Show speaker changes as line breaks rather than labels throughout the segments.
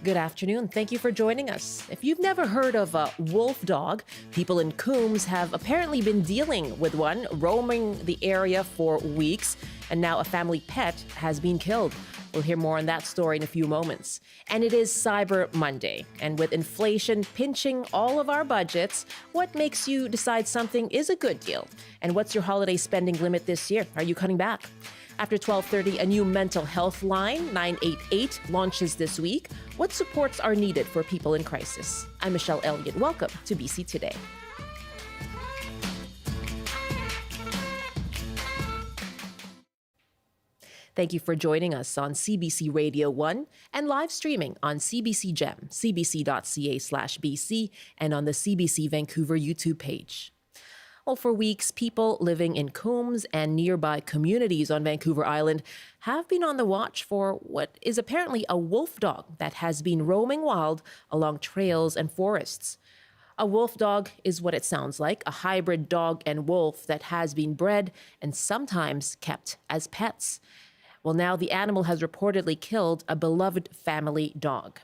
Good afternoon. Thank you for joining us. If you've never heard of a wolf dog, people in Coombs have apparently been dealing with one roaming the area for weeks, and now a family pet has been killed. We'll hear more on that story in a few moments. And it is Cyber Monday. And with inflation pinching all of our budgets, what makes you decide something is a good deal? And what's your holiday spending limit this year? Are you cutting back? After 12:30, a new mental health line, 988, launches this week. What supports are needed for people in crisis? I'm Michelle Eliot. Welcome to BC Today. Thank you for joining us on CBC Radio 1 and live streaming on CBC Gem, cbc.ca/BC, and on the CBC Vancouver YouTube page. Well, for weeks, people living in Coombs and nearby communities on Vancouver Island have been on the watch for what is apparently a wolf dog that has been roaming wild along trails and forests. A wolf dog is what it sounds like, a hybrid dog and wolf that has been bred and sometimes kept as pets. Well, now the animal has reportedly killed a beloved family dog.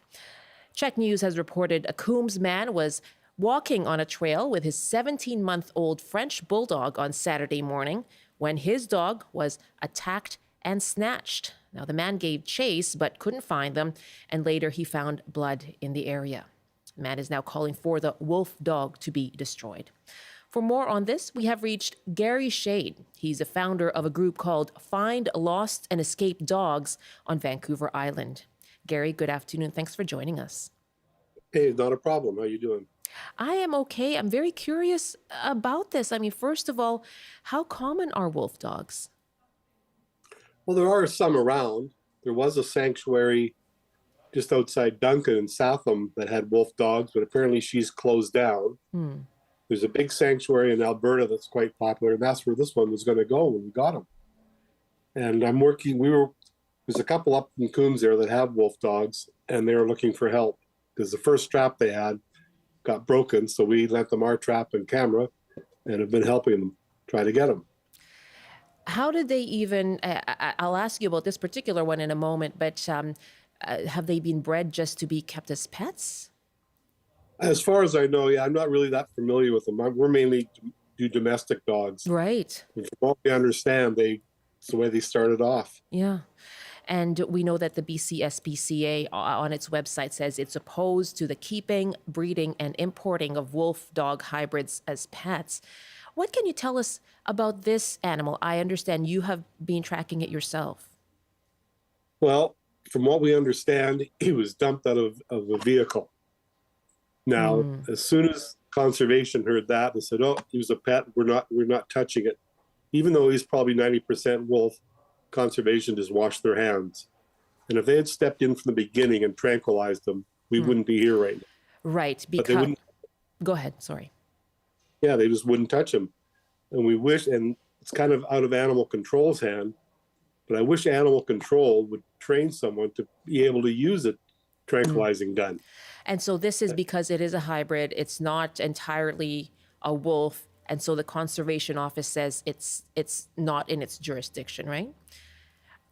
Czech News has reported a Coombs man was walking on a trail with his 17-month-old French bulldog on Saturday morning when his dog was attacked and snatched. Now, the man gave chase but couldn't find them, and later he found blood in the area. The man is now calling for the wolf dog to be destroyed. For more on this, we have reached Gary Shade. He's a founder of a group called Find Lost and Escaped Dogs on Vancouver Island. Gary, good afternoon. Thanks for joining us.
Hey, not a problem. How you doing?
I am okay. I'm very curious about this. I mean, first of all, how common are wolf dogs?
Well, there are some around. There was a sanctuary just outside Duncan in Southam that had wolf dogs, but apparently she's closed down. There's a big sanctuary in Alberta that's quite popular, and that's where this one was going to go when we got him. And there's a couple up in Coombs there that have wolf dogs, and they were looking for help because the first trap they had got broken, so we lent them our trap and camera and have been helping them try to get them.
How did they even, I'll ask you about this particular one in a moment, but have they been bred just to be kept as pets?
As far as I know, yeah, I'm not really that familiar with them. We're mainly do domestic dogs.
Right.
And from what we understand, it's the way they started off.
Yeah. And we know that the BCSPCA on its website says it's opposed to the keeping, breeding, and importing of wolf dog hybrids as pets. What can you tell us about this animal? I understand you have been tracking it yourself.
Well, from what we understand, he was dumped out of a vehicle. Now, as soon as conservation heard that, they said, "Oh, he was a pet. We're not touching it," even though he's probably 90% wolf. Conservation just washed their hands. And if they had stepped in from the beginning and tranquilized them, we wouldn't be here right now.
Right, because... Go ahead, sorry.
Yeah, they just wouldn't touch him. And we wish, and it's kind of out of animal control's hand, but I wish animal control would train someone to be able to use a tranquilizing gun.
And so this is because it is a hybrid. It's not entirely a wolf. And so the conservation office says it's not in its jurisdiction, right?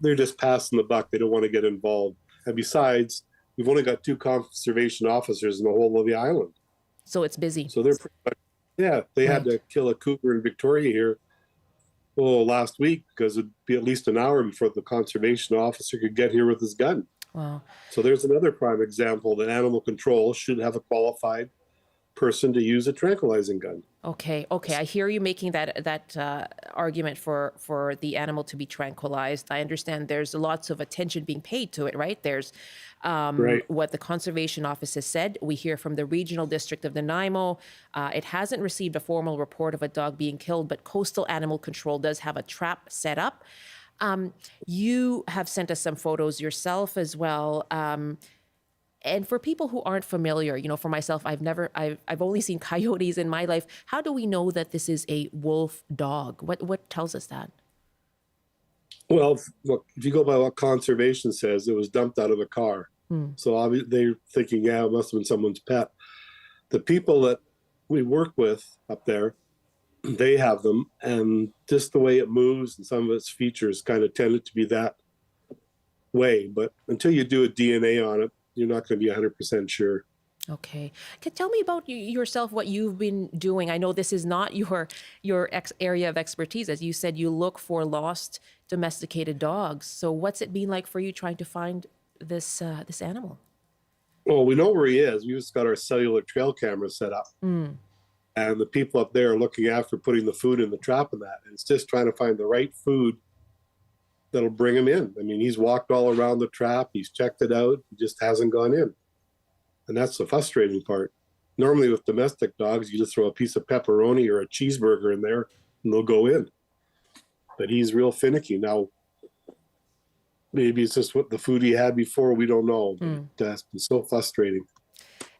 They're just passing the buck. They don't want to get involved. And besides, we've only got 2 conservation officers in the whole of the island.
So it's busy.
So they're pretty much, they had to kill a cougar in Victoria here last week because it'd be at least an hour before the conservation officer could get here with his gun.
Wow. So
there's another prime example that animal control should have a qualified person to use a tranquilizing gun.
Okay. I hear you making that argument for the animal to be tranquilized. I understand there's lots of attention being paid to it, right? There's what the conservation office has said. We hear from the regional district of Nanaimo. It hasn't received a formal report of a dog being killed, but Coastal Animal Control does have a trap set up. You have sent us some photos yourself as well. And for people who aren't familiar, for myself, I've only seen coyotes in my life. How do we know that this is a wolf dog? What tells us that?
Well, look, if you go by what conservation says, it was dumped out of a car. So they're thinking, yeah, it must have been someone's pet. The people that we work with up there, they have them, and just the way it moves and some of its features kind of tended to be that way. But until you do a DNA on it, you're not going to be 100% sure.
Okay. Tell me about yourself, what you've been doing. I know this is not your area of expertise. As you said, you look for lost domesticated dogs. So what's it been like for you trying to find this animal?
Well, we know where he is. We just got our cellular trail camera set up.
Mm.
And the people up there are looking after putting the food in the trap and that. And it's just trying to find the right food that'll bring him in. I mean, he's walked all around the trap. He's checked it out. He just hasn't gone in. And that's the frustrating part. Normally with domestic dogs, you just throw a piece of pepperoni or a cheeseburger in there and they'll go in. But he's real finicky. Now, maybe it's just what the food he had before. We don't know. But it's been so frustrating.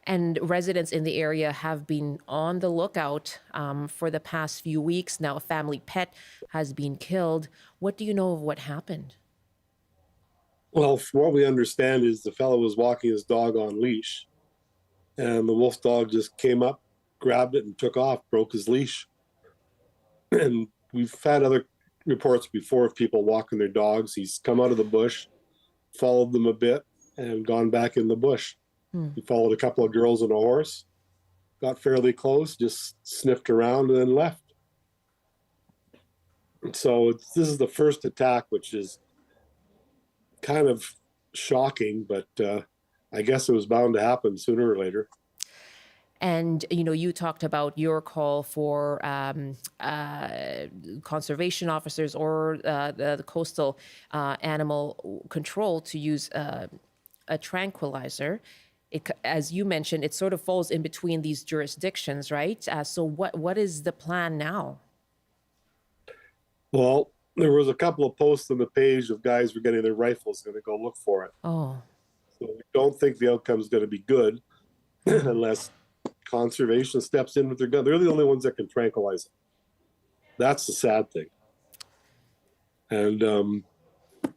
And residents in the area have been on the lookout for the past few weeks. Now, a family pet has been killed. What do you know of what happened?
Well, from what we understand is the fellow was walking his dog on leash, and the wolf dog just came up, grabbed it, and took off, broke his leash. And we've had other reports before of people walking their dogs. He's come out of the bush, followed them a bit, and gone back in the bush. He followed a couple of girls and a horse, got fairly close, just sniffed around, and then left. And so this is the first attack, which is kind of shocking, but I guess it was bound to happen sooner or later.
And, you know, you talked about your call for conservation officers or the coastal animal control to use a tranquilizer. As you mentioned, it sort of falls in between these jurisdictions, right? So what is the plan now?
Well, there was a couple of posts on the page of guys were getting their rifles going to go look for it.
Oh.
So we don't think the outcome is going to be good unless conservation steps in with their gun. They're the only ones that can tranquilize it. That's the sad thing. And, you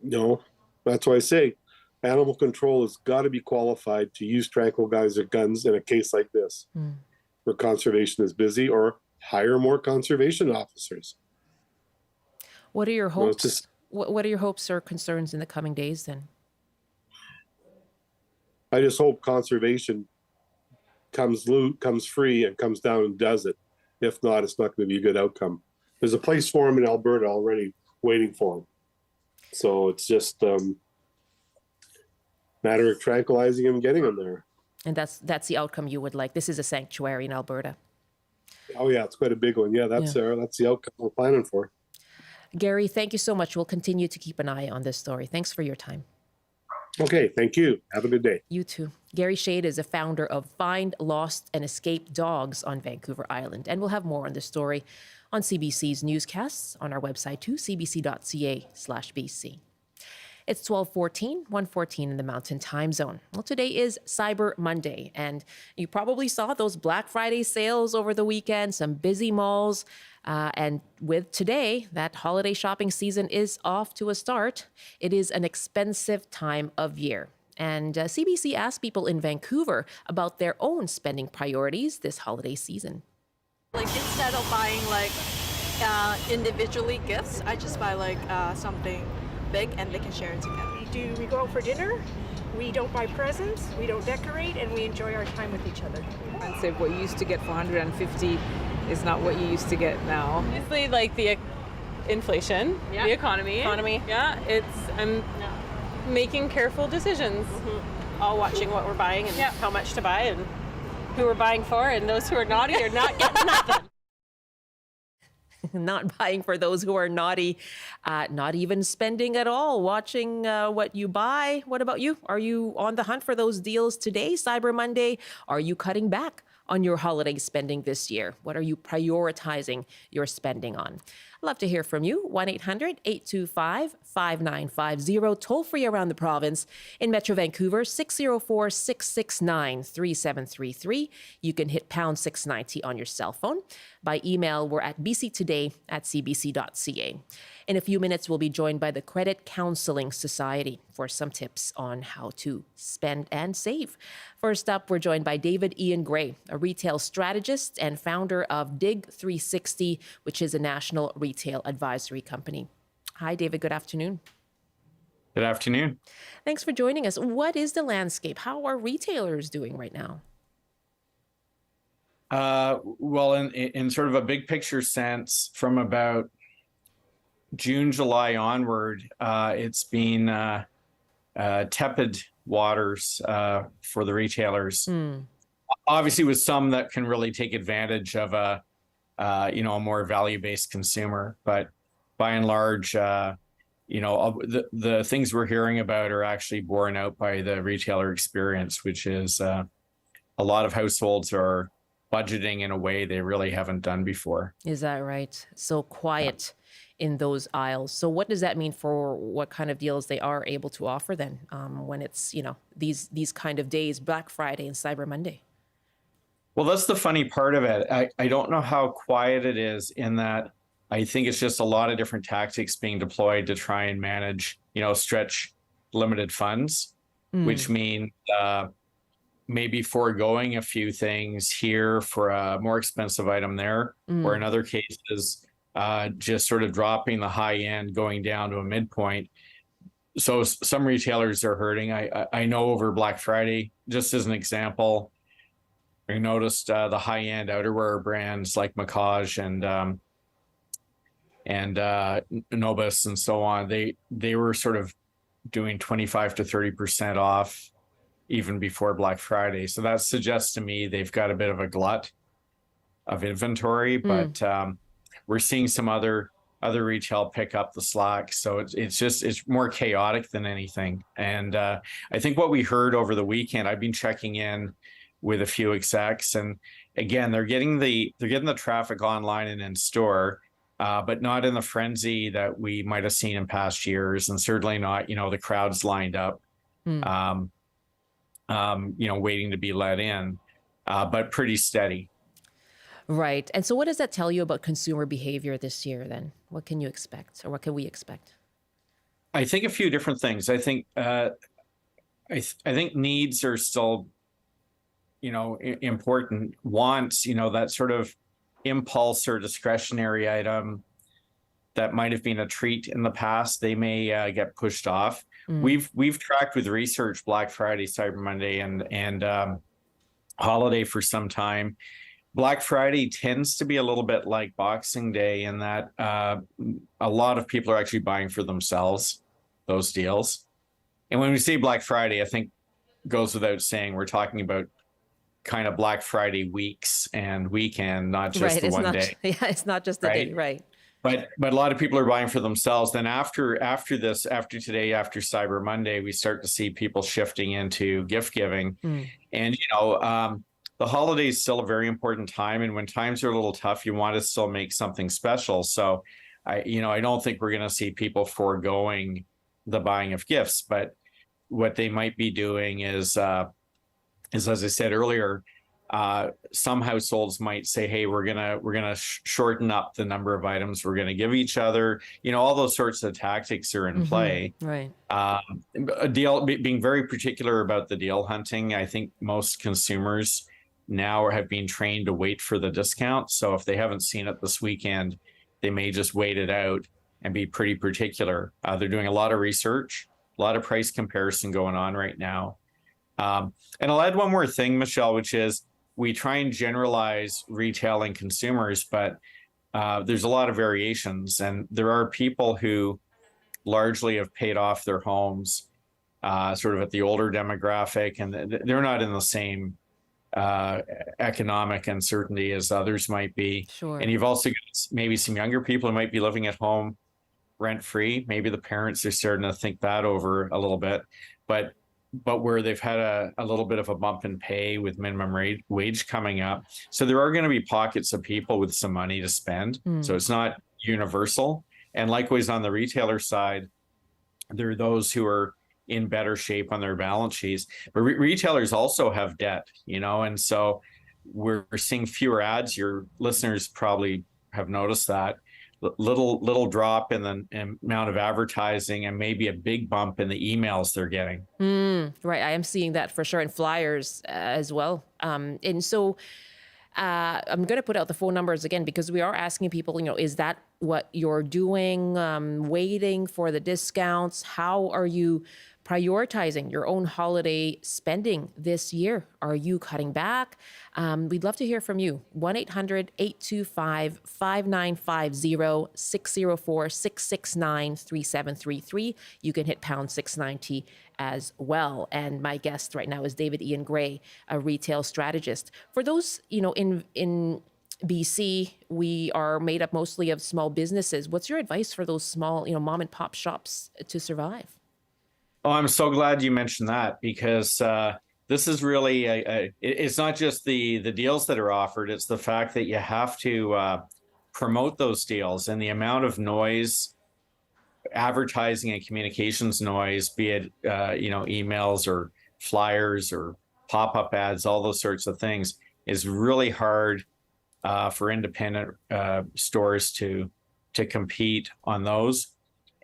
know, that's why I say animal control has got to be qualified to use tranquilizer guns in a case like this, where conservation is busy, or hire more conservation officers.
What are your hopes? What are your hopes or concerns in the coming days then?
I just hope conservation comes free and comes down and does it. If not, it's not going to be a good outcome. There's a place for him in Alberta already waiting for him. So it's just matter of tranquilizing him and getting him there.
And that's the outcome you would like. This is a sanctuary in Alberta.
Oh yeah, it's quite a big one. Yeah, that's the outcome we're planning for.
Gary, thank you so much. We'll continue to keep an eye on this story. Thanks for your time.
Okay, thank you. Have a good day.
You too. Gary Shade is a founder of Find, Lost, and Escaped Dogs on Vancouver Island. And we'll have more on this story on CBC's newscasts on our website too, cbc.ca/BC. It's 12:14, 1:14 in the Mountain Time Zone. Well, today is Cyber Monday, and you probably saw those Black Friday sales over the weekend, some busy malls. And with today, that holiday shopping season is off to a start. It is an expensive time of year. And CBC asked people in Vancouver about their own spending priorities this holiday season.
Like, instead of buying like individually gifts, I just buy like something big and they can share it together.
We go out for dinner, we don't buy presents, we don't decorate, and we enjoy our time with each other.
Expensive. What you used to get for $150 is not what you used to get now.
Obviously, like the inflation, the economy. Yeah, I'm making careful decisions.
All watching what we're buying and how much to buy and who we're buying for, and those who are naughty are not getting nothing.
Not buying for those who are naughty, not even spending at all, watching what you buy. What about you? Are you on the hunt for those deals today, Cyber Monday? Are you cutting back on your holiday spending this year? What are you prioritizing your spending on? I'd love to hear from you. 1-800-825-5950, toll free around the province. In Metro Vancouver, 604-669-3733. You can hit pound 690 on your cell phone. By email, we're at bctoday@cbc.ca. In a few minutes, we'll be joined by the Credit Counseling Society for some tips on how to spend and save. First up, we're joined by David Ian Gray, a retail strategist and founder of Dig 360, which is a national retail advisory company. Hi, David. Good afternoon.
Good afternoon.
Thanks for joining us. What is the landscape? How are retailers doing right now?
Well, in sort of a big picture sense, from about June, July onward, it's been tepid waters for the retailers. Obviously, with some that can really take advantage of a more value-based consumer, but by and large, the things we're hearing about are actually borne out by the retailer experience, which is a lot of households are budgeting in a way they really haven't done before.
Is that right? So quiet in those aisles. So what does that mean for what kind of deals they are able to offer then when it's, these kind of days, Black Friday and Cyber Monday?
Well, that's the funny part of it. I don't know how quiet it is, in that I think it's just a lot of different tactics being deployed to try and manage, stretch limited funds, which mean maybe foregoing a few things here for a more expensive item there, or in other cases, just sort of dropping the high end, going down to a midpoint. So some retailers are hurting. I know over Black Friday, just as an example, I noticed the high end outerwear brands like Macaj and Nobis and so on. They were sort of doing 25 to 30% off even before Black Friday. So that suggests to me they've got a bit of a glut of inventory, but we're seeing some other retail pick up the slack. So it's more chaotic than anything. And I think what we heard over the weekend, I've been checking in with a few execs, and again, they're getting the traffic online and in store, but not in the frenzy that we might have seen in past years, and certainly not, the crowds lined up, waiting to be let in, but pretty steady.
Right. And so what does that tell you about consumer behavior this year then? What can you expect, or what can we expect?
I think a few different things. I think I think needs are still important. Wants, that sort of impulse or discretionary item that might have been a treat in the past, they may get pushed off. We've tracked with research Black Friday, Cyber Monday, and holiday for some time. Black Friday tends to be a little bit like Boxing Day in that a lot of people are actually buying for themselves those deals. And when we say Black Friday, I think goes without saying, we're talking about kind of Black Friday weeks and weekend, not just the one day.
Yeah, it's not just the day, right?
But a lot of people are buying for themselves. Then after today, after Cyber Monday, we start to see people shifting into gift giving. And the holiday is still a very important time, and when times are a little tough, you want to still make something special. So I don't think we're going to see people foregoing the buying of gifts, but what they might be doing is as I said earlier, some households might say, hey, we're gonna shorten up the number of items we're gonna give each other. All those sorts of tactics are in play.
Right.
A deal, being very particular about the deal hunting. I think most consumers now have been trained to wait for the discount. So if they haven't seen it this weekend, they may just wait it out and be pretty particular. They're doing a lot of research, a lot of price comparison going on right now. And I'll add one more thing, Michelle, which is we try and generalize retail and consumers, but there's a lot of variations, and there are people who largely have paid off their homes sort of at the older demographic, and they're not in the same economic uncertainty as others might be.
Sure.
And you've also got maybe some younger people who might be living at home rent-free. Maybe the parents are starting to think that over a little bit, but where they've had a little bit of a bump in pay with minimum wage coming up. So there are going to be pockets of people with some money to spend. So it's not universal. And likewise on the retailer side, there are those who are in better shape on their balance sheets, but retailers also have debt, and so we're seeing fewer ads. Your listeners probably have noticed that. Little drop in the amount of advertising, and maybe a big bump in the emails they're getting.
Right. I am seeing that for sure, and flyers as well. And so I'm going to put out the phone numbers again because we are asking people, is that what you're doing? Waiting for the discounts? How are you prioritizing your own holiday spending this year? Are you cutting back? We'd love to hear from you. 1-800-825-5950, 604-669-3733. You can hit pound 690 as well. And my guest right now is David Ian Gray, a retail strategist. For those, in BC, we are made up mostly of small businesses. What's your advice for those small, mom and pop shops to survive?
Oh, I'm so glad you mentioned that because this is really it's not just the deals that are offered. It's the fact that you have to promote those deals, and the amount of noise, advertising and communications noise, be it emails or flyers or pop-up ads, all those sorts of things, is really hard for independent stores to compete on those.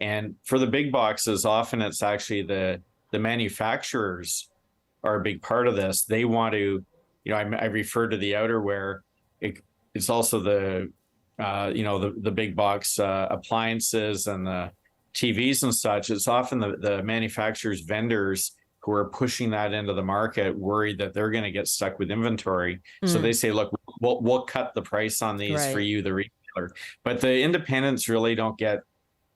And for the big boxes, often it's actually the manufacturers are a big part of this. They want to, I refer to the outerwear. It's also the big box appliances and the TVs and such. It's often the manufacturers' vendors who are pushing that into the market, worried that they're going to get stuck with inventory. So they say, look, we'll cut the price on these for you, the retailer. But the independents really don't get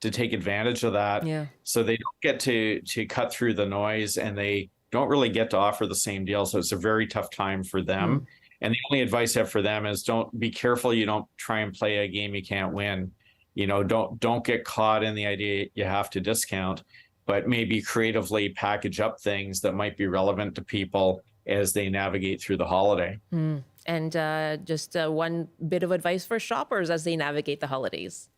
to take advantage of that. Yeah. So they don't get to cut through the noise, and they don't really get to offer the same deal. So it's a very tough time for them. And the only advice I have for them is be careful. You don't try and play a game you can't win. Don't get caught in the idea you have to discount, but maybe creatively package up things that might be relevant to people as they navigate through the holiday.
And just one bit of advice for shoppers as they navigate the holidays.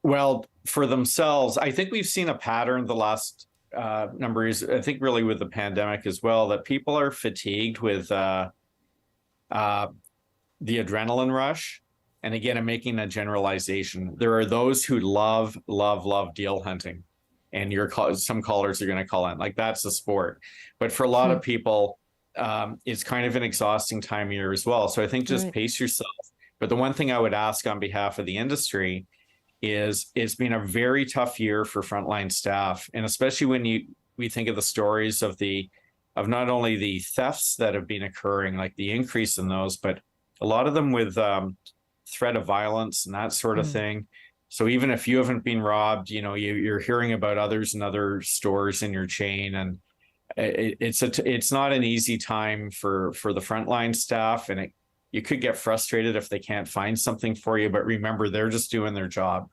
Well, for themselves, I think we've seen a pattern the last number of years, I think really with the pandemic as well, that people are fatigued with the adrenaline rush. And again, I'm making a generalization. There are those who love deal hunting, and some callers are going to call in, like that's a sport. But for a lot of people, it's kind of an exhausting time of year as well. So I think just pace yourself. But the one thing I would ask on behalf of the industry is it's been a very tough year for frontline staff. And especially when we think of the stories of not only the thefts that have been occurring, like the increase in those, but a lot of them with threat of violence and that sort of thing. So even if you haven't been robbed, you're hearing about others in other stores in your chain. And it's not an easy time for the frontline staff. And you could get frustrated if they can't find something for you, but remember, they're just doing their job,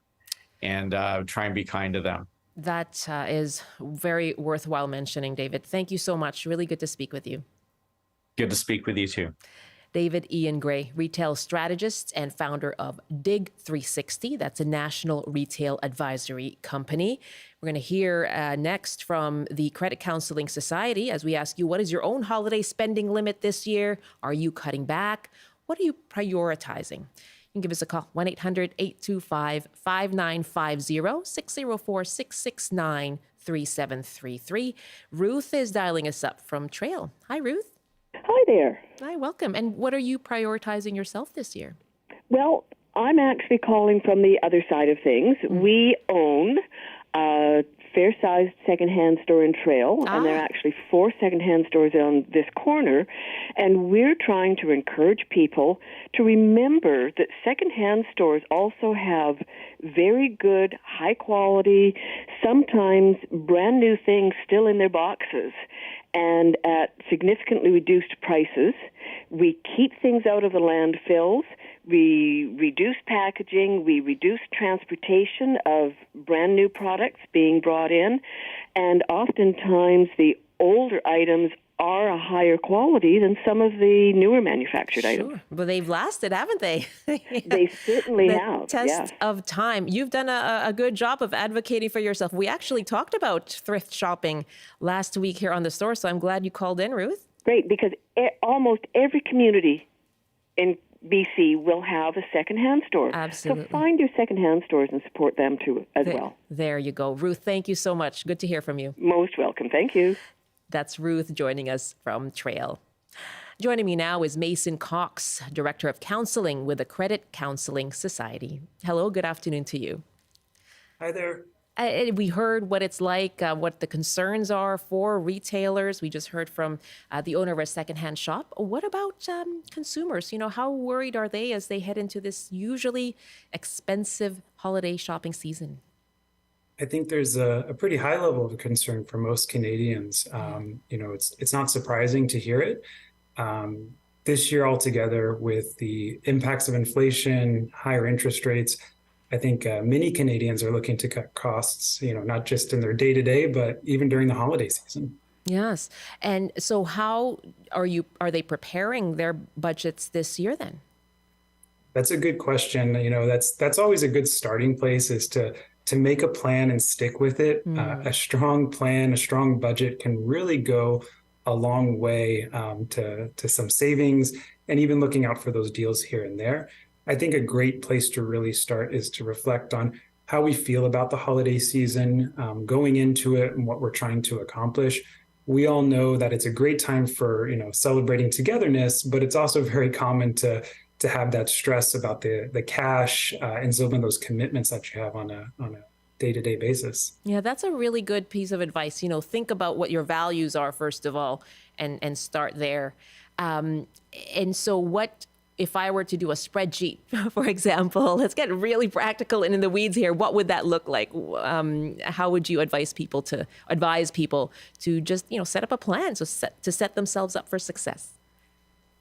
and try and be kind to them.
That is very worthwhile mentioning, David. Thank you so much. Really good to speak with you.
Good to speak with you too.
David Ian Gray, retail strategist and founder of Dig 360. That's a national retail advisory company. We're going to hear next from the Credit Counseling Society as we ask you, what is your own holiday spending limit this year? Are you cutting back? What are you prioritizing? You can give us a call, 1-800-825-5950, 604-669-3733. Ruth is dialing us up from Trail. Hi, Ruth.
Hi there.
Hi, welcome. And what are you prioritizing yourself this year?
Well, I'm actually calling from the other side of things. We own a fair-sized secondhand store in Trail, and there are actually 4 secondhand stores on this corner, and we're trying to encourage people to remember that secondhand stores also have very good, high-quality, sometimes brand-new things still in their boxes, and at significantly reduced prices. We keep things out of the landfills. We reduce packaging. We reduce transportation of brand new products being brought in. And oftentimes the older items are a higher quality than some of the newer manufactured items.
But they've lasted, haven't they?
They certainly have.
Test of time. You've done a good job of advocating for yourself. We actually talked about thrift shopping last week here on the store, so I'm glad you called in, Ruth.
Great, because almost every community in BC will have a secondhand store.
Absolutely.
So find your secondhand stores and support them too as well.
There you go. Ruth, thank you so much. Good to hear from you.
Most welcome. Thank you.
That's Ruth joining us from Trail. Joining me now is Mason Cox, Director of Counseling with the Credit Counseling Society. Hello, good afternoon to you.
Hi there.
We heard what it's like, what the concerns are for retailers. We just heard from the owner of a secondhand shop. What about consumers? How worried are they as they head into this usually expensive holiday shopping season?
I think there's a pretty high level of concern for most Canadians. It's not surprising to hear it. This year altogether, with the impacts of inflation, higher interest rates, I think many Canadians are looking to cut costs, not just in their day-to-day, but even during the holiday season.
Yes. And so how are they preparing their budgets this year then?
That's a good question. That's always a good starting place, is to make a plan and stick with it. A strong plan, a strong budget can really go a long way to some savings and even looking out for those deals here and there. I think a great place to really start is to reflect on how we feel about the holiday season, going into it and what we're trying to accomplish. We all know that it's a great time for, celebrating togetherness, but it's also very common to have that stress about the cash and some of those commitments that you have on a day-to-day basis.
Yeah, that's a really good piece of advice. Think about what your values are, first of all, and start there. And so if I were to do a spreadsheet, for example, let's get really practical and in the weeds here, what would that look like? How would you advise people to just, set up a plan to set themselves up for success?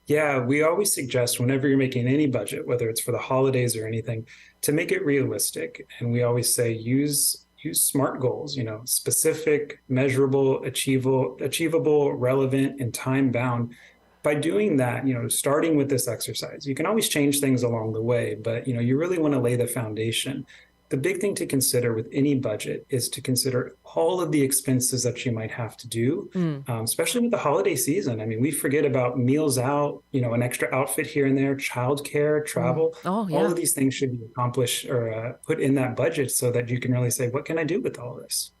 Yeah, we always suggest whenever you're making any budget, whether it's for the holidays or anything, to make it realistic. And we always say use SMART goals, specific, measurable, achievable, relevant, and time-bound. By doing that, starting with this exercise, you can always change things along the way, but, you really want to lay the foundation. The big thing to consider with any budget is to consider all of the expenses that you might have to do, especially with the holiday season. I mean, we forget about meals out, an extra outfit here and there, childcare, travel.
Oh, yeah.
All of these things should be accomplished or put in that budget so that you can really say, what can I do with all of this?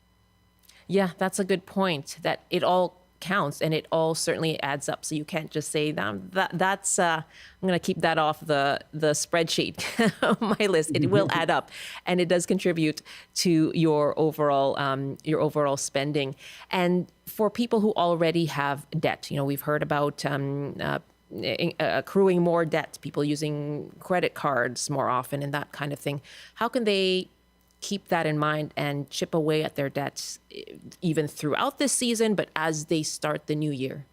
Yeah, that's a good point, that it all counts and it all certainly adds up. So you can't just say that's I'm going to keep that off the spreadsheet on my list. It will add up, and it does contribute to your overall spending. And for people who already have debt, we've heard about accruing more debt, people using credit cards more often and that kind of thing. How can they keep that in mind and chip away at their debts even throughout this season, but as they start the new year?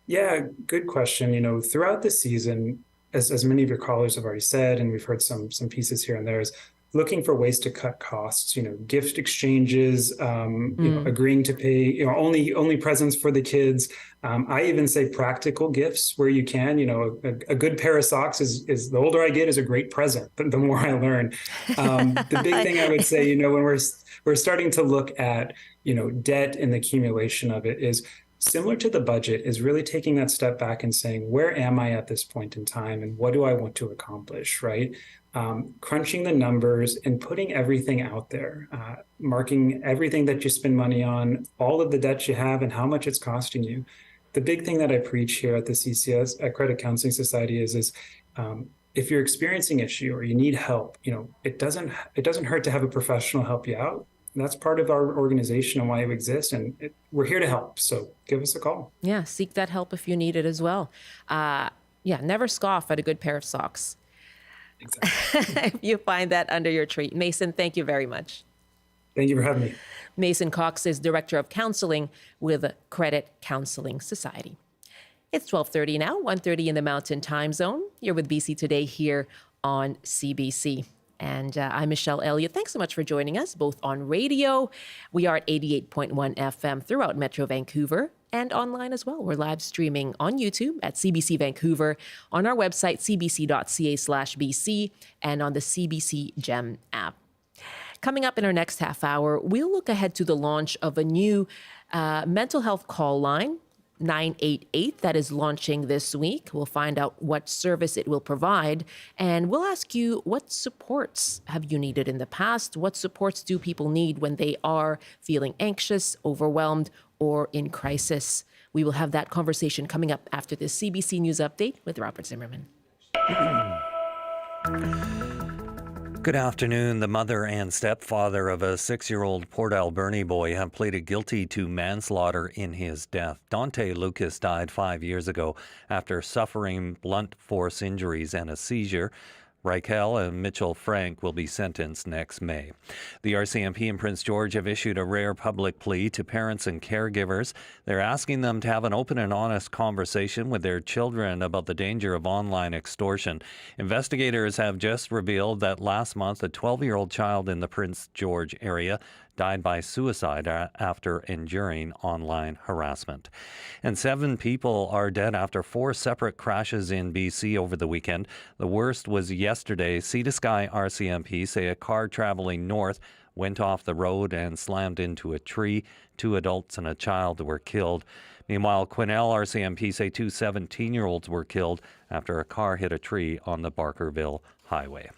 Yeah, good question. Throughout the season, as many of your callers have already said, and we've heard some pieces here and there, is looking for ways to cut costs, gift exchanges, agreeing to pay, only presents for the kids. I even say practical gifts where you can, a good pair of socks is the older I get is a great present, the more I learn. The big thing I would say, when we're starting to look at, debt and the accumulation of it, is similar to the budget, is really taking that step back and saying, where am I at this point in time and what do I want to accomplish, right? Crunching the numbers and putting everything out there, marking everything that you spend money on, all of the debt you have and how much it's costing you. The big thing that I preach here at the CCS, at Credit Counseling Society, is if you're experiencing issue or you need help, it doesn't hurt to have a professional help you out. That's part of our organization and why we exist, and we're here to help. So give us a call.
Yeah, seek that help if you need it as well. Never scoff at a good pair of socks. Exactly. If you find that under your tree. Mason, thank you very much.
Thank you for having me.
Mason Cox is Director of Counseling with Credit Counseling Society. It's 12:30 now, 1:30 in the Mountain Time Zone. You're with BC Today here on CBC. And I'm Michelle Eliot. Thanks so much for joining us, both on radio. We are at 88.1 FM throughout Metro Vancouver and online as well. We're live streaming on YouTube at CBC Vancouver, on our website, cbc.ca/BC, and on the CBC GEM app. Coming up in our next half hour, we'll look ahead to the launch of a new mental health call line, 988, that is launching this week. We'll find out what service it will provide, and we'll ask you, what supports have you needed in the past? What supports do people need when they are feeling anxious, overwhelmed, or in crisis? We will have that conversation coming up after this CBC News Update with Robert Zimmerman.
Good afternoon. The mother and stepfather of a 6-year-old Port Alberni boy have pleaded guilty to manslaughter in his death. Dante Lucas died 5 years ago after suffering blunt force injuries and a seizure. Raquel and Mitchell Frank will be sentenced next May. The RCMP and Prince George have issued a rare public plea to parents and caregivers. They're asking them to have an open and honest conversation with their children about the danger of online extortion. Investigators have just revealed that last month a 12-year-old child in the Prince George area died by suicide after enduring online harassment. And 7 people are dead after 4 separate crashes in BC over the weekend. The worst was yesterday. Sea to Sky RCMP say a car traveling north went off the road and slammed into a tree. 2 adults and a child were killed. Meanwhile, Quesnel RCMP say 2 17-year-olds were killed after a car hit a tree on the Barkerville Highway.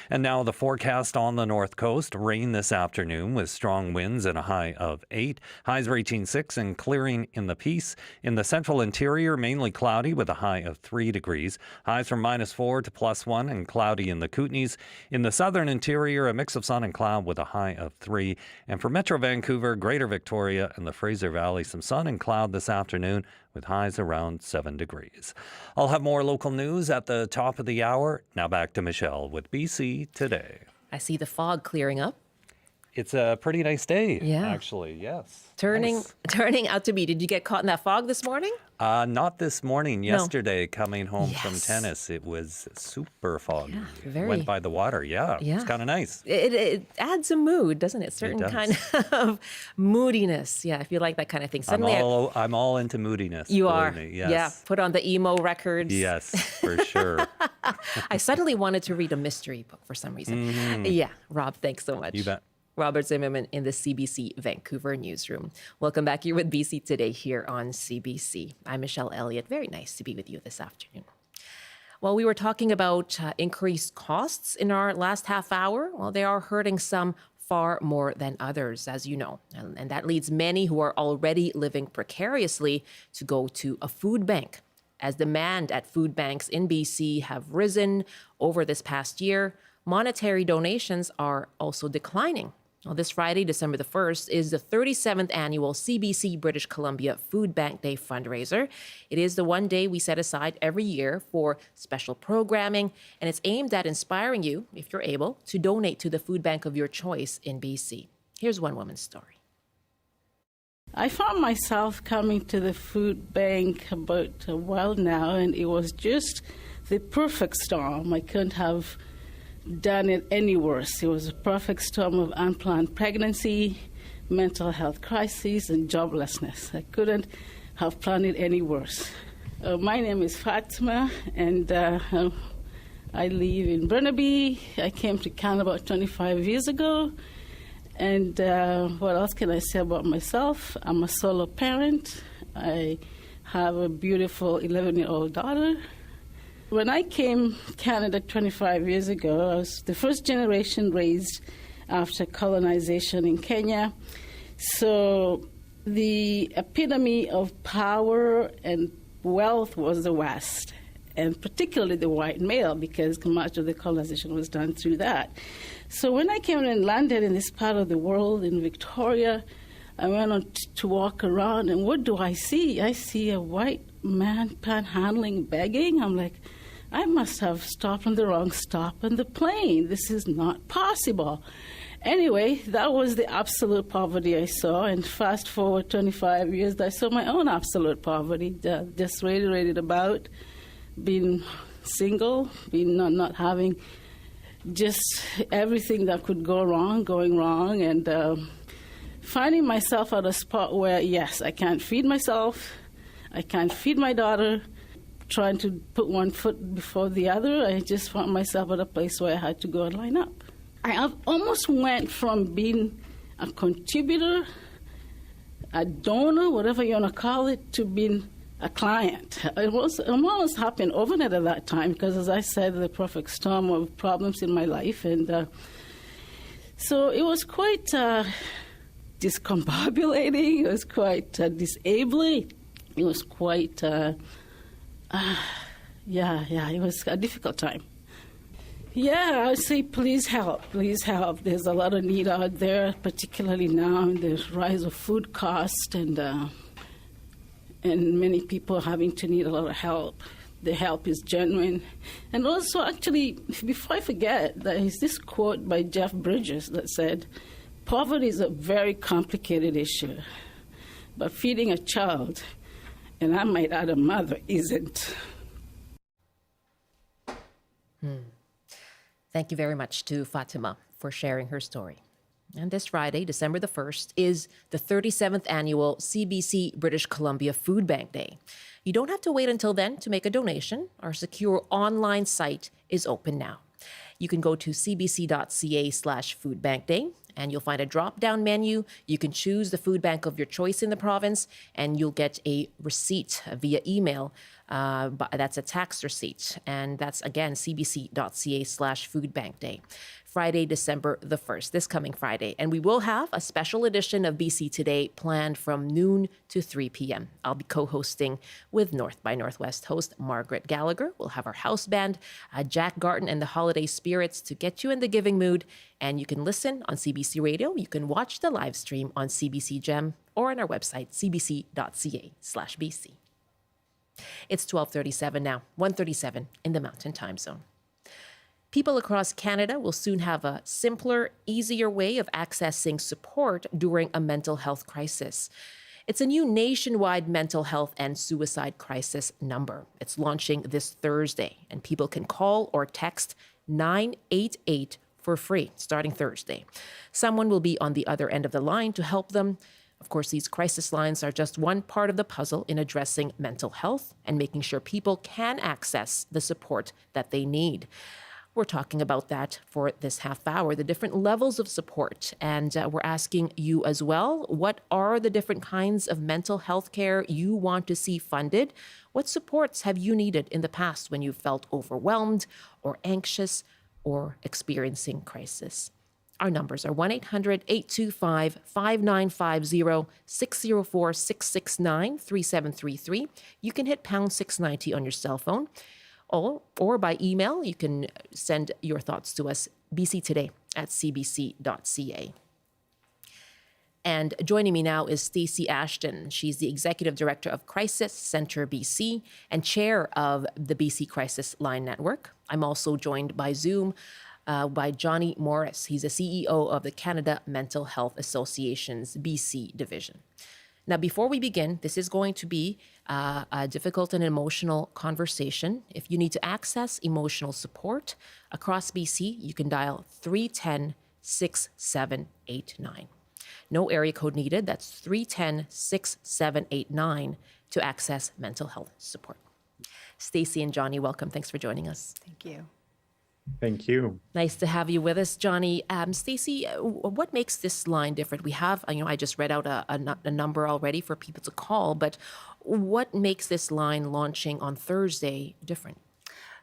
And now the forecast on the north coast. Rain this afternoon with strong winds and a high of 8. Highs reaching 6 and clearing in the Peace. In the central interior, mainly cloudy with a high of 3 degrees. Highs from -4 to +1 and cloudy in the Kootenays. In the southern interior, a mix of sun and cloud with a high of 3. And for Metro Vancouver, Greater Victoria and the Fraser Valley, some sun and cloud this afternoon with highs around 7 degrees. I'll have more local news at the top of the hour. Now back to Michelle with BC Today.
I see the fog clearing up.
It's a pretty nice day, actually, yes.
Turning out to be. Did you get caught in that fog this morning?
Not this morning. Yesterday, coming home from tennis, it was super foggy.
Yeah,
Went by the water, It's kind of nice.
It adds a mood, doesn't it? Certain kind of moodiness. Yeah, if you like that kind of thing. Suddenly,
I'm all into moodiness.
You are.
Me, yes.
Yeah, put on the emo records.
Yes, for sure.
I suddenly wanted to read a mystery book for some reason. Mm-hmm. Yeah, Rob, thanks so much.
You bet.
Robert Zimmerman in the CBC Vancouver newsroom. Welcome back. You're with BC Today here on CBC. I'm Michelle Eliot. Very nice to be with you this afternoon. Well, we were talking about increased costs in our last half hour. Well, they are hurting some far more than others, as you know. And that leads many who are already living precariously to go to a food bank. As demand at food banks in BC have risen over this past year, monetary donations are also declining. Well, this Friday, December the 1st, is the 37th annual CBC British Columbia Food Bank Day fundraiser. It is the one day we set aside every year for special programming, and it's aimed at inspiring you, if you're able, to donate to the food bank of your choice in BC. Here's one woman's story.
I found myself coming to the food bank about a while now, and it was just the perfect storm. I couldn't have done it any worse. It was a perfect storm of unplanned pregnancy, mental health crises, and joblessness. I couldn't have planned it any worse. My name is Fatima, and I live in Burnaby. I came to Canada about 25 years ago. And what else can I say about myself? I'm a solo parent. I have a beautiful 11-year-old daughter. When I came to Canada 25 years ago, I was the first generation raised after colonization in Kenya. So the epitome of power and wealth was the West, and particularly the white male, because much of the colonization was done through that. So when I came and landed in this part of the world, in Victoria, I went on to walk around, and what do I see? I see a white man panhandling, begging. I'm like, I must have stopped on the wrong stop on the plane. This is not possible. Anyway, that was the absolute poverty I saw, and fast forward 25 years, I saw my own absolute poverty, just radiated about, being single, being not having just everything that could go wrong, going wrong, and finding myself at a spot where, yes, I can't feed myself, I can't feed my daughter, trying to put one foot before the other. I just found myself at a place where I had to go and line up. I almost went from being a contributor, a donor, whatever you want to call it, to being a client. It almost happened overnight at that time because, as I said, the perfect storm of problems in my life. And so it was quite discombobulating. It was quite disabling. It was quite, it was a difficult time. Yeah, I would say please help. There's a lot of need out there, particularly now in the rise of food cost and many people having to need a lot of help. The help is genuine. And also, actually, before I forget, there is this quote by Jeff Bridges that said, poverty is a very complicated issue, but feeding a child, and I might add a mother, isn't.
Thank you very much to Fatima for sharing her story. And this Friday, December the 1st, is the 37th annual CBC British Columbia Food Bank Day. You don't have to wait until then to make a donation. Our secure online site is open now. You can go to cbc.ca/foodbankday and you'll find a drop-down menu. You can choose the food bank of your choice in the province and you'll get a receipt via email. That's a tax receipt. And that's, again, cbc.ca/foodbankday. Friday, December the 1st, this coming Friday. And we will have a special edition of BC Today planned from noon to 3 p.m. I'll be co-hosting with North by Northwest host Margaret Gallagher. We'll have our house band, Jack Garton and the Holiday Spirits to get you in the giving mood. And you can listen on CBC Radio. You can watch the live stream on CBC Gem or on our website, cbc.ca/BC. It's 12:37 now, 1:37 in the Mountain Time Zone. People across Canada will soon have a simpler, easier way of accessing support during a mental health crisis. It's a new nationwide mental health and suicide crisis number. It's launching this Thursday, and people can call or text 988 for free starting Thursday. Someone will be on the other end of the line to help them. Of course, these crisis lines are just one part of the puzzle in addressing mental health and making sure people can access the support that they need. We're talking about that for this half hour, the different levels of support. And we're asking you as well, what are the different kinds of mental health care you want to see funded? What supports have you needed in the past when you felt overwhelmed or anxious or experiencing crisis? Our numbers are 1-800-825-5950, 604-669-3733. You can hit pound 690 on your cell phone. Or by email, you can send your thoughts to us, bctoday@cbc.ca. And joining me now is Stacey Ashton. She's the Executive Director of Crisis Centre BC and Chair of the BC Crisis Line Network. I'm also joined by Zoom by Johnny Morris. He's the CEO of the Canada Mental Health Association's BC division. Now, before we begin, this is going to be a difficult and emotional conversation. If you need to access emotional support across BC, you can dial 310-6789. No area code needed. That's 310-6789 to access mental health support. Stacey and Johnny, welcome. Thanks for joining us.
Thank you.
Thank you.
Nice to have you with us, Johnny. Stacey, what makes this line different? We have, I just read out a number already for people to call, but what makes this line launching on Thursday different?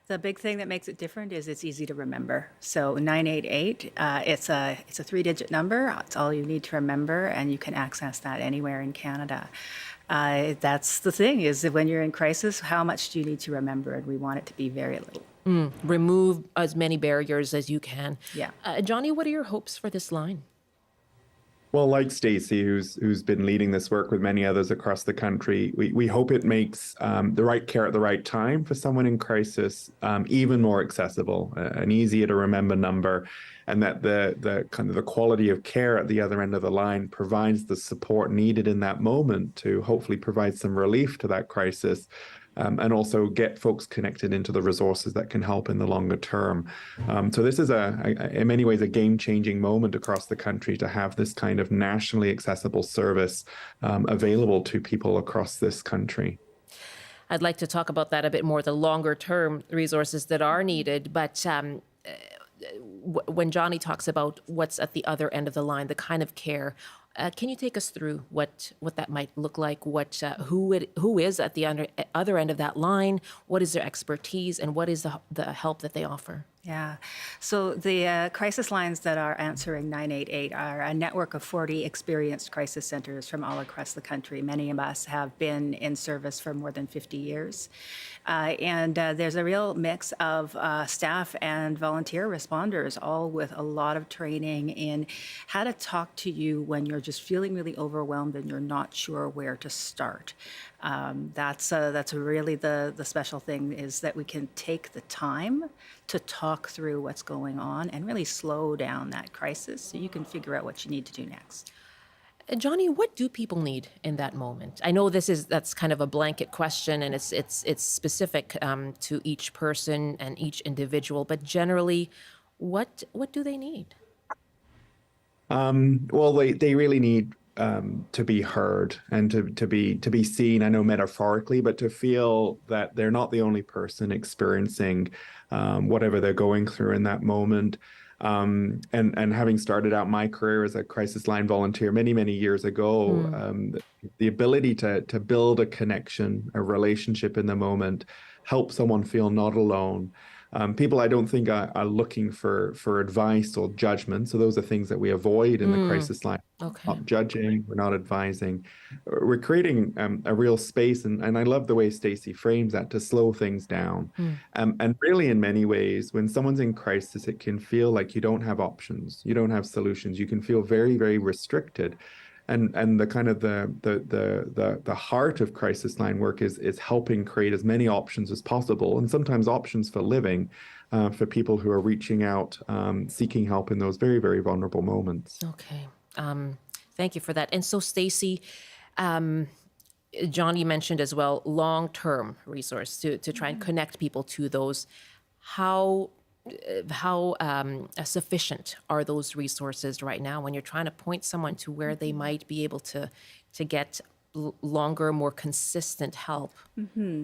The big thing that makes it different is it's easy to remember. So 988, it's a 3-digit number. It's all you need to remember, and you can access that anywhere in Canada. That's the thing, is that when you're in crisis, how much do you need to remember? And we want it to be very little.
Remove as many barriers as you can.
Yeah.
Johnny, what are your hopes for this line?
Well, like Stacey, who's been leading this work with many others across the country, we hope it makes the right care at the right time for someone in crisis even more accessible, an easier to remember number, and that the kind of the quality of care at the other end of the line provides the support needed in that moment to hopefully provide some relief to that crisis. And also get folks connected into the resources that can help in the longer term. So this is in many ways a game-changing moment across the country to have this kind of nationally accessible service available to people across this country.
I'd like to talk about that a bit more, the longer-term resources that are needed. But when Johnny talks about what's at the other end of the line, the kind of care, can you take us through what that might look like? Who is at the other end of that line? What is their expertise, and what is the help that they offer?
Yeah. So the crisis lines that are answering 988 are a network of 40 experienced crisis centers from all across the country. Many of us have been in service for more than 50 years. And there's a real mix of staff and volunteer responders, all with a lot of training in how to talk to you when you're just feeling really overwhelmed and you're not sure where to start. That's really the special thing, is that we can take the time to talk through what's going on and really slow down that crisis so you can figure out what you need to do next.
Johnny, what do people need in that moment? I know that's kind of a blanket question, and it's specific to each person and each individual. But generally, what do they need?
Well, they really need to be heard and to be seen. I know metaphorically, but to feel that they're not the only person experiencing whatever they're going through in that moment. And having started out my career as a crisis line volunteer many years ago, the ability to build a connection, a relationship in the moment, help someone feel not alone. People, I don't think, are looking for advice or judgment. So those are things that we avoid in the crisis line.
Okay.
Not judging, we're not advising. We're creating a real space, and I love the way Stacey frames that, to slow things down. And really, in many ways, when someone's in crisis, it can feel like you don't have options, you don't have solutions. You can feel very restricted. And the kind of the heart of crisis line work is helping create as many options as possible, and sometimes options for living for people who are reaching out, seeking help in those very vulnerable moments.
Okay. Thank you for that. And so, Stacey, Johnny mentioned as well long-term resource to try and connect people to those. How sufficient are those resources right now when you're trying to point someone to where they might be able to get longer, more consistent help?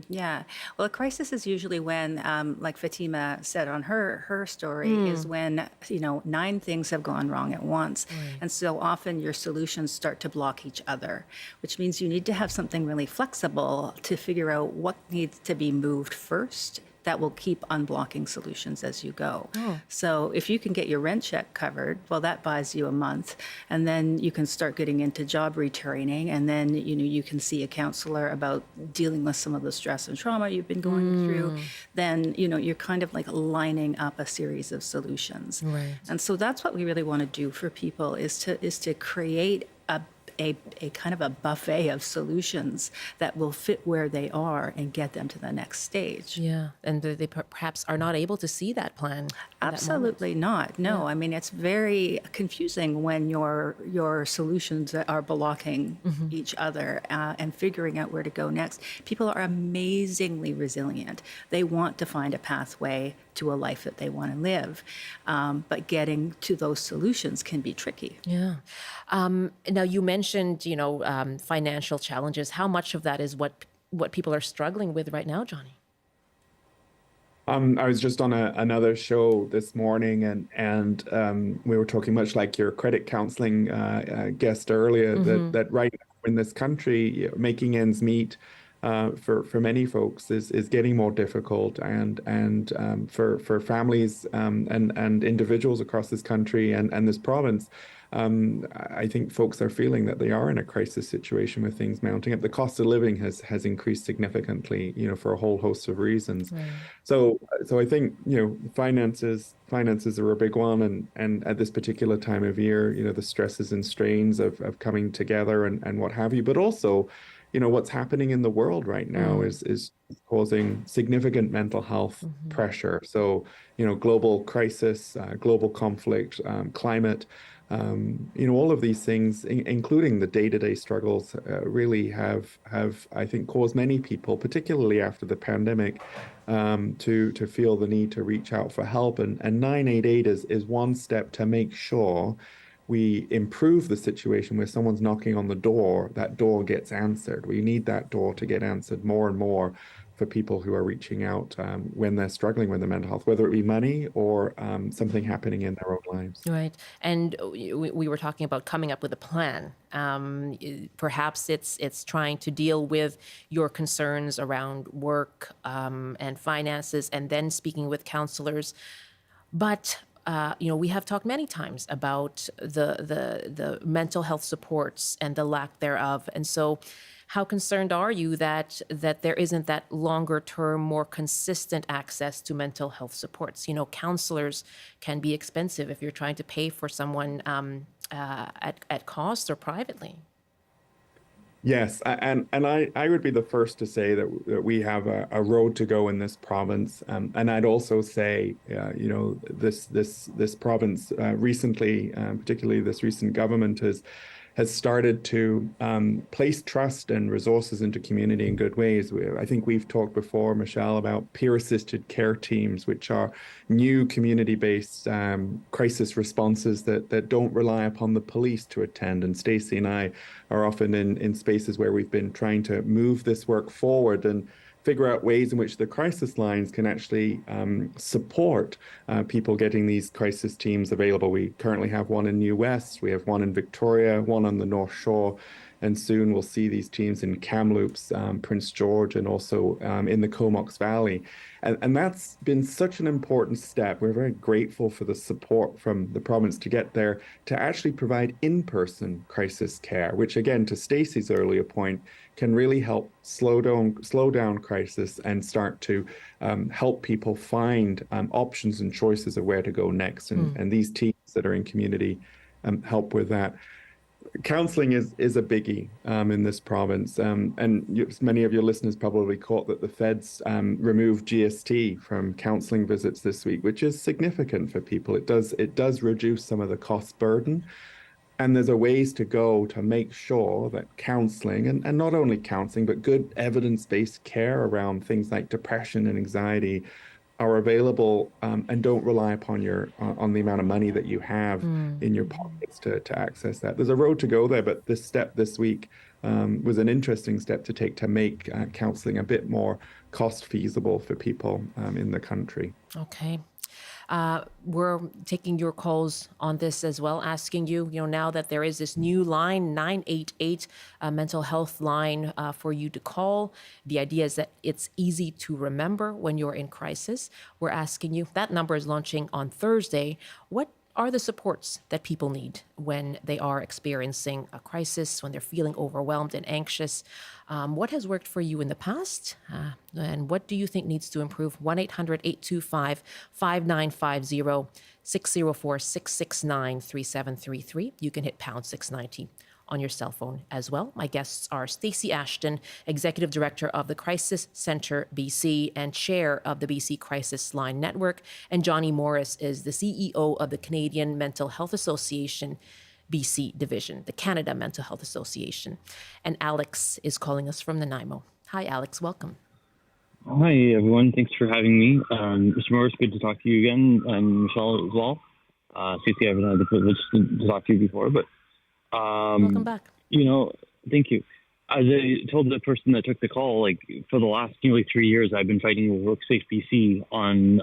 Yeah. Well, a crisis is usually when, like Fatima said on her story, is when 9 things have gone wrong at once. And so often your solutions start to block each other, which means you need to have something really flexible to figure out what needs to be moved first that will keep unblocking solutions as you go. So if you can get your rent check covered, well, that buys you a month, and then you can start getting into job retraining, and then you can see a counselor about dealing with some of the stress and trauma you've been going through. Then you're kind of like lining up a series of solutions. And so that's what we really want to do for people, is to create a kind of a buffet of solutions that will fit where they are and get them to the next stage.
Yeah, and they perhaps are not able to see that plan.
Absolutely not. No, I mean, it's very confusing when your solutions are blocking each other and figuring out where to go next. People are amazingly resilient. They want to find a pathway to a life that they want to live, but getting to those solutions can be tricky.
Yeah. Now, you mentioned, financial challenges. How much of that is what people are struggling with right now, Johnny?
I was just on another show this morning, and we were talking, much like your credit counseling guest earlier, that right now in this country, making ends meet for many folks is getting more difficult, and for families and individuals across this country and this province. I think folks are feeling that they are in a crisis situation with things mounting up. The cost of living has increased significantly, for a whole host of reasons. So I think, finances are a big one, and at this particular time of year, the stresses and strains of coming together and what have you, but also, what's happening in the world right now is causing significant mental health pressure. So, global crisis, global conflict, climate, all of these things, including the day-to-day struggles, really have I think caused many people, particularly after the pandemic, to feel the need to reach out for help. And 988 is one step to make sure we improve the situation where someone's knocking on the door, that door gets answered. We need that door to get answered more and more for people who are reaching out when they're struggling with their mental health, whether it be money or something happening in their own lives.
Right. And we were talking about coming up with a plan. Perhaps it's trying to deal with your concerns around work and finances, and then speaking with counselors. But we have talked many times about the mental health supports and the lack thereof. And so, how concerned are you that there isn't that longer term, more consistent access to mental health supports? Counselors can be expensive if you're trying to pay for someone at cost or privately.
Yes, and I would be the first to say that we have a road to go in this province, and I'd also say, this province recently, particularly this recent government, has started to place trust and resources into community in good ways. I think we've talked before, Michelle, about peer-assisted care teams, which are new community-based crisis responses that don't rely upon the police to attend. And Stacey and I are often in spaces where we've been trying to move this work forward and figure out ways in which the crisis lines can actually support people getting these crisis teams available. We currently have one in New West, we have one in Victoria, one on the North Shore, and soon we'll see these teams in Kamloops, Prince George, and also in the Comox Valley. And that's been such an important step. We're very grateful for the support from the province to get there, to actually provide in-person crisis care, which again, to Stacey's earlier point, can really help slow down crisis and start to help people find options and choices of where to go next. And these teams that are in community help with that. Counseling is a biggie in this province, and many of your listeners probably caught that the feds removed GST from counseling visits this week, which is significant for people. It does reduce some of the cost burden, and there's a ways to go to make sure that counseling, and not only counseling, but good evidence-based care around things like depression and anxiety are available, and don't rely upon on the amount of money that you have in your pockets to access that. There's a road to go there, but this step this week was an interesting step to take to make counseling a bit more cost feasible for people in the country.
Okay. We're taking your calls on this as well, asking you, now that there is this new line, 988, mental health line for you to call. The idea is that it's easy to remember when you're in crisis. We're asking you, that number is launching on Thursday. What are the supports that people need when they are experiencing a crisis, when they're feeling overwhelmed and anxious? What has worked for you in the past? And what do you think needs to improve? 1-800-825-5950, 604-669-3733. You can hit pound 690 on your cell phone as well. My guests are Stacey Ashton, Executive Director of the Crisis Centre BC and Chair of the BC Crisis Line Network, and Johnny Morris is the CEO of the Canadian Mental Health Association BC Division, the Canada Mental Health Association. And Alex is calling us from Nanaimo. Hi, Alex. Welcome.
Hi, everyone. Thanks for having me. Mr. Morris, good to talk to you again, and Michelle as well. Stacey, I haven't had the privilege to talk to you before, but
welcome back.
Thank you. As I told the person that took the call, for the last nearly 3 years, I've been fighting with WorkSafe BC on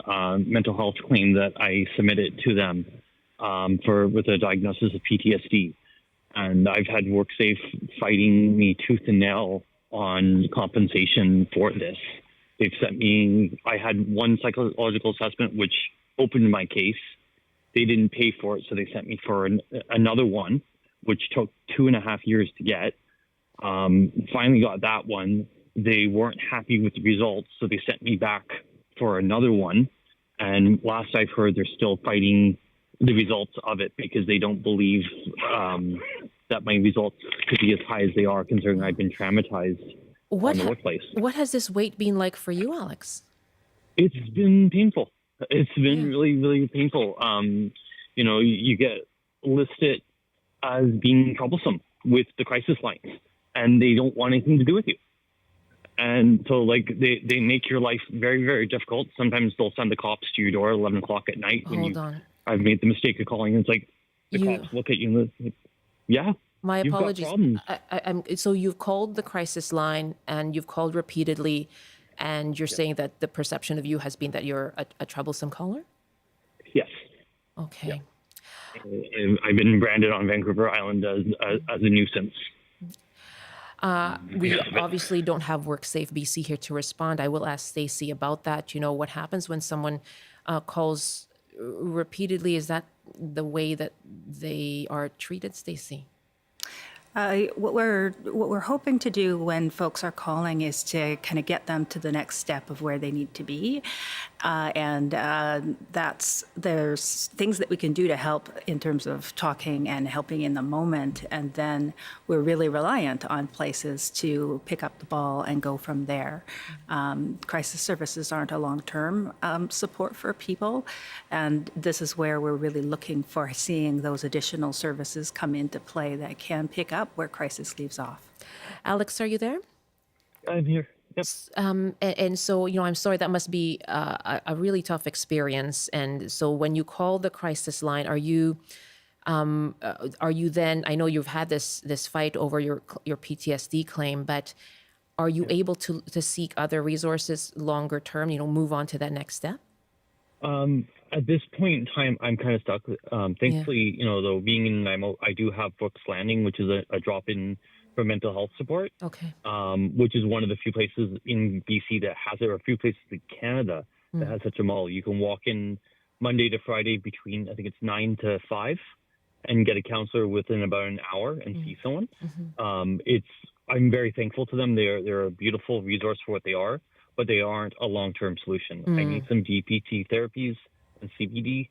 mental health claim that I submitted to them with a diagnosis of PTSD. And I've had WorkSafe fighting me tooth and nail on compensation for this. They've sent me, I had one psychological assessment, which opened my case. They didn't pay for it, so they sent me for another one, which took 2.5 years to get. Finally got that one. They weren't happy with the results, so they sent me back for another one. And last I've heard, they're still fighting the results of it because they don't believe that my results could be as high as they are, considering I've been traumatized in the workplace.
What has this wait been like for you, Alex?
It's been painful. It's been really, really painful. You get listed as being troublesome with the crisis lines, and they don't want anything to do with you. And so, they make your life very, very difficult. Sometimes they'll send the cops to your door at 11 o'clock at night. I've made the mistake of calling, and it's the cops look at you and yeah.
My apologies. So you've called the crisis line, and you've called repeatedly, and you're saying that the perception of you has been that you're a troublesome caller?
Yes.
Okay.
Yeah. I've been branded on Vancouver Island as a nuisance.
We obviously don't have WorkSafe BC here to respond. I will ask Stacey about that. What happens when someone calls repeatedly? Is that the way that they are treated, Stacey?
What we're hoping to do when folks are calling is to kind of get them to the next step of where they need to be, and there's things that we can do to help in terms of talking and helping in the moment, and then we're really reliant on places to pick up the ball and go from there. Crisis services aren't a long-term support for people, and this is where we're really looking for seeing those additional services come into play that can pick up where crisis leaves off.
Alex, are you there?
I'm here. Yep.
And so, I'm sorry, that must be a really tough experience. And so when you call the crisis line, are you then, I know you've had this fight over your PTSD claim, but are you able to seek other resources longer term, move on to that next step?
At this point in time, I'm kind of stuck. Thankfully, though, being in NIMO, I do have Brooks Landing, which is a drop-in for mental health support.
Okay.
Which is one of the few places in BC that has it, or a few places in Canada that has such a model. You can walk in Monday to Friday between, I think it's 9 to 5, and get a counselor within about an hour and see someone. I'm very thankful to them. They're a beautiful resource for what they are, but they aren't a long-term solution. I need some DPT therapies and CBD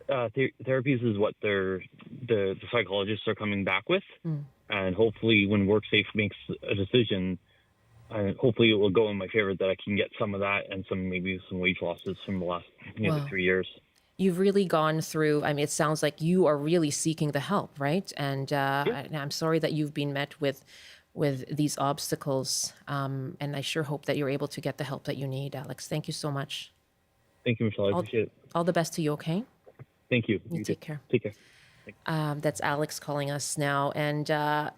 therapies is what the psychologists are coming back with. And hopefully when WorkSafe makes a decision, hopefully it will go in my favor that I can get some of that and maybe some wage losses from the last 3 years.
You've really gone through, it sounds like you are really seeking the help, right? And I'm sorry that you've been met with these obstacles. And I sure hope that you're able to get the help that you need, Alex. Thank you so much.
Thank you, Michelle. I appreciate it.
All the best to you, okay?
Thank you.
You take care.
Take care.
That's Alex calling us now. And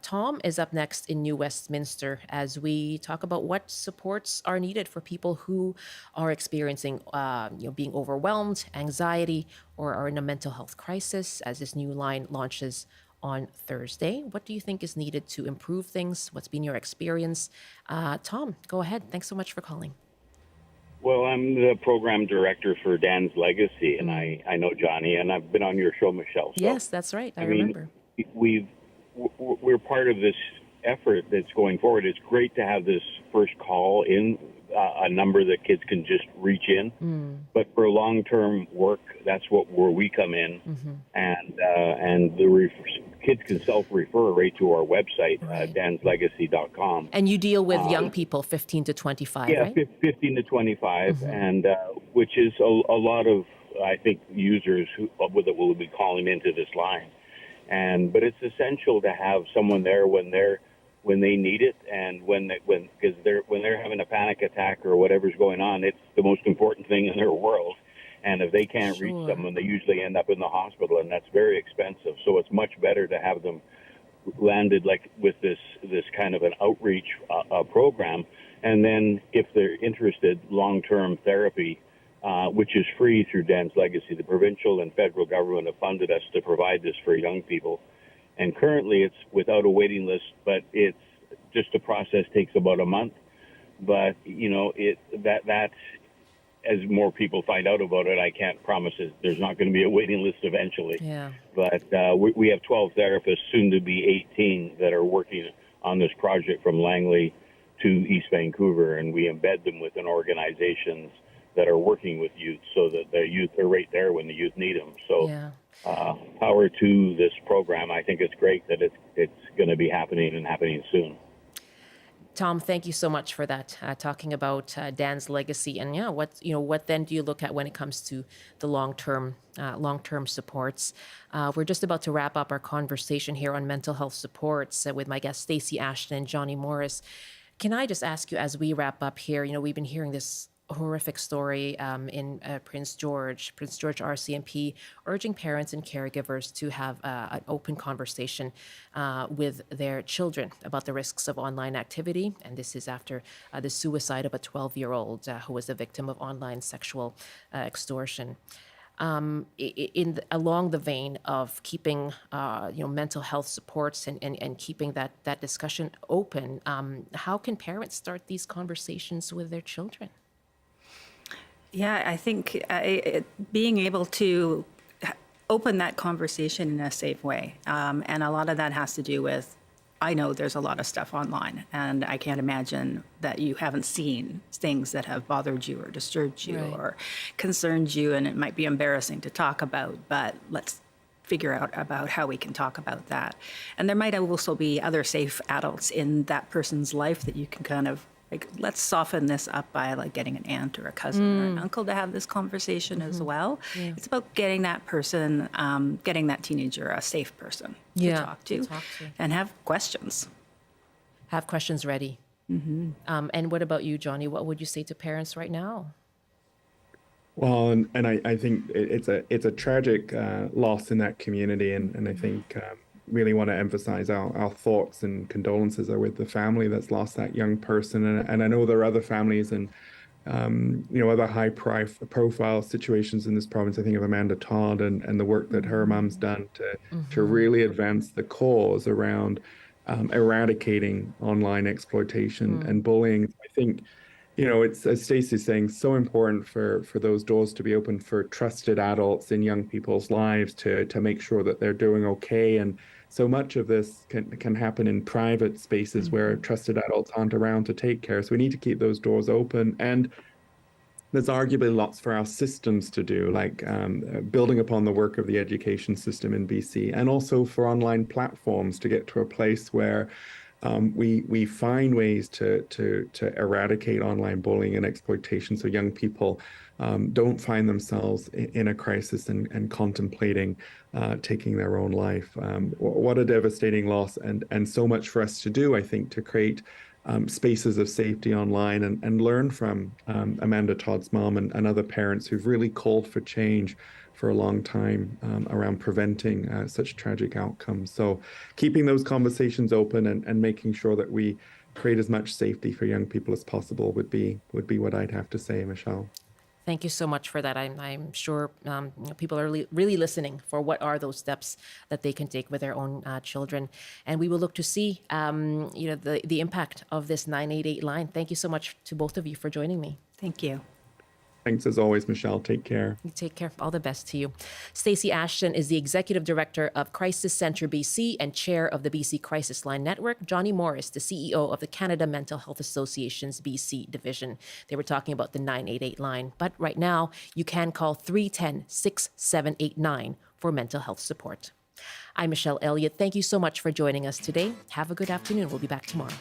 Tom is up next in New Westminster as we talk about what supports are needed for people who are experiencing being overwhelmed, anxiety, or are in a mental health crisis as this new line launches on Thursday. What do you think is needed to improve things? What's been your experience? Tom, go ahead. Thanks so much for calling.
Well, I'm the program director for Dan's Legacy, and I know Johnny, and I've been on your show, Michelle. So,
yes, that's right. I remember.
We're part of this effort that's going forward. It's great to have this first call in, a number that kids can just reach in. But for long-term work, that's where we come in, and the kids can self-refer right to our website, danslegacy.com.
And you deal with young people, 15 to 25, right?
15 to 25, and which is a lot of, I think, users that will be calling into this line. But it's essential to have someone there when they need it, and when they're having a panic attack or whatever's going on. It's the most important thing in their world. And if they can't reach someone, they usually end up in the hospital, and that's very expensive. So it's much better to have them landed like with this kind of an outreach program. And then if they're interested, long-term therapy, which is free through Dan's Legacy. The provincial and federal government have funded us to provide this for young people. And currently it's without a waiting list, but it's just the process takes about a month. But, that as more people find out about it, I can't promise there's not going to be a waiting list eventually.
Yeah.
But we have 12 therapists, soon to be 18, that are working on this project from Langley to East Vancouver, and we embed them within organizations that are working with youth so that the youth are right there when the youth need them. So power to this program. I think it's great that it's going to be happening soon.
Tom, thank you so much for that, talking about Dan's Legacy. And what then do you look at when it comes to the long-term supports? We're just about to wrap up our conversation here on mental health supports with my guests, Stacey Ashton and Johnny Morris. Can I just ask you, as we wrap up here, we've been hearing this horrific story in Prince George RCMP urging parents and caregivers to have an open conversation with their children about the risks of online activity. And this is after the suicide of a 12-year-old who was the victim of online sexual extortion. Along the vein of keeping mental health supports and keeping that discussion open, how can parents start these conversations with their children?
Yeah, I think being able to open that conversation in a safe way. And a lot of that has to do with, I know there's a lot of stuff online, and I can't imagine that you haven't seen things that have bothered you or disturbed you or concerned you, and it might be embarrassing to talk about, but let's figure out about how we can talk about that. And there might also be other safe adults in that person's life that you can kind of, like, let's soften this up by like getting an aunt or a cousin or an uncle to have this conversation as well. Yeah. It's about getting that person, getting that teenager a safe person to talk to and have questions.
Have questions ready. And what about you, Johnny? What would you say to parents right now?
Well, and I think it's a tragic loss in that community, and I think really want to emphasize our thoughts and condolences are with the family that's lost that young person, and I know there are other families and other high profile situations in this province. I think of Amanda Todd and the work that her mom's done to really advance the cause around eradicating online exploitation and bullying. I think, it's, as Stacey's saying, so important for those doors to be open for trusted adults in young people's lives to make sure that they're doing okay. And so much of this can happen in private spaces where trusted adults aren't around to take care. So we need to keep those doors open. And there's arguably lots for our systems to do, like building upon the work of the education system in BC, and also for online platforms to get to a place where we find ways to eradicate online bullying and exploitation, so young people don't find themselves in a crisis and contemplating taking their own life. What a devastating loss, and so much for us to do, I think, to create spaces of safety online and learn from Amanda Todd's mom and other parents who've really called for change for a long time around preventing such tragic outcomes. So keeping those conversations open and making sure that we create as much safety for young people as possible would be what I'd have to say, Michelle.
Thank you so much for that. I'm sure people are really listening for what are those steps that they can take with their own children. And we will look to see the impact of this 988 line. Thank you so much to both of you for joining me.
Thank you.
Thanks as always, Michelle. Take care.
Take care. All the best to you. Stacey Ashton is the Executive Director of Crisis Centre BC and Chair of the BC Crisis Line Network. Johnny Morris, the CEO of the Canada Mental Health Association's BC Division. They were talking about the 988 line. But right now, you can call 310-6789 for mental health support. I'm Michelle Eliot. Thank you so much for joining us today. Have a good afternoon. We'll be back tomorrow.